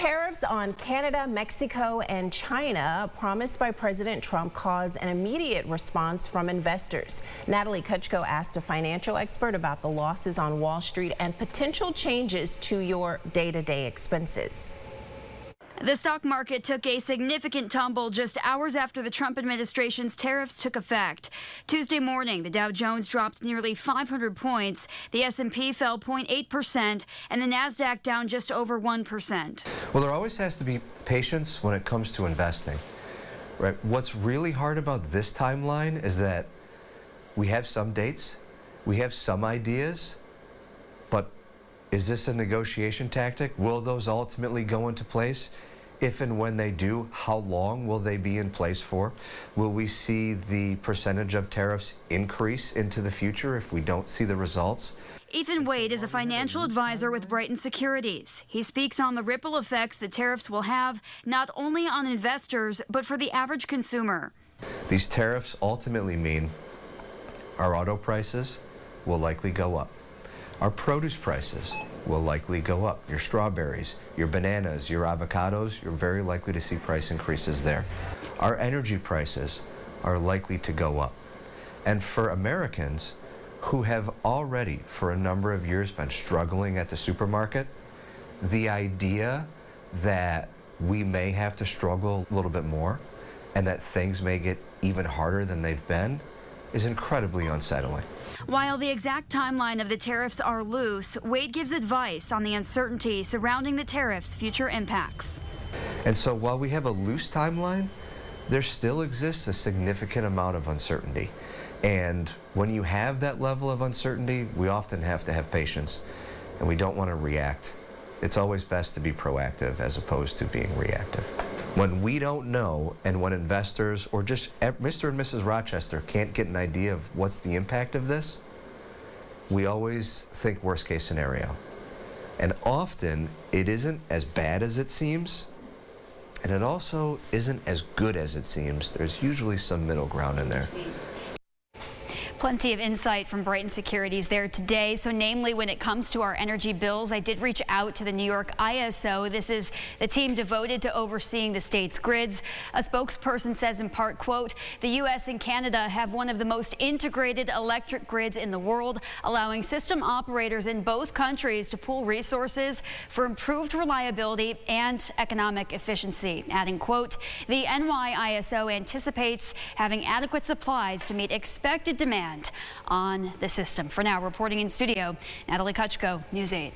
Tariffs on Canada, Mexico, and China promised by President Trump cause an immediate response from investors. Natalie Kutchko asked a financial expert about the losses on Wall Street and potential changes to your day-to-day expenses. The stock market took a significant tumble just hours after the Trump administration's tariffs took effect. Tuesday morning, the Dow Jones dropped nearly 500 points, the S&P fell 0.8%, and the Nasdaq down just over 1%. Well, there always has to be patience when it comes to investing, right? What's really hard about this timeline is that we have some dates, we have some ideas, but is this a negotiation tactic? Will those ultimately go into place? If and when they do, how long will they be in place for? Will we see the percentage of tariffs increase into the future if we don't see the results? Ethan Wade is a financial advisor with Brighton Securities. He speaks on the ripple effects the tariffs will have, not only on investors, but for the average consumer. These tariffs ultimately mean our auto prices will likely go up. Our produce prices will likely go up. Your strawberries, your bananas, your avocados, you're very likely to see price increases there. Our energy prices are likely to go up. And for Americans who have already for a number of years been struggling at the supermarket, the idea that we may have to struggle a little bit more and that things may get even harder than they've been is incredibly unsettling. While the exact timeline of the tariffs are loose, Wade gives advice on the uncertainty surrounding the tariffs' future impacts. And so while we have a loose timeline, there still exists a significant amount of uncertainty. And when you have that level of uncertainty, we often have to have patience, and we don't want to react. It's always best to be proactive as opposed to being reactive. When we don't know, and when investors or just Mr. and Mrs. Rochester can't get an idea of what's the impact of this, we always think worst case scenario. And often it isn't as bad as it seems, and it also isn't as good as it seems. There's usually some middle ground in there. Plenty of insight from Brighton Securities there today. So namely, when it comes to our energy bills, I did reach out to the New York ISO. This is the team devoted to overseeing the state's grids. A spokesperson says in part, quote, the U.S. and Canada have one of the most integrated electric grids in the world, allowing system operators in both countries to pool resources for improved reliability and economic efficiency. Adding, quote, the NYISO anticipates having adequate supplies to meet expected demand on the system. For now, reporting in studio, Natalie Kutchko, News 8.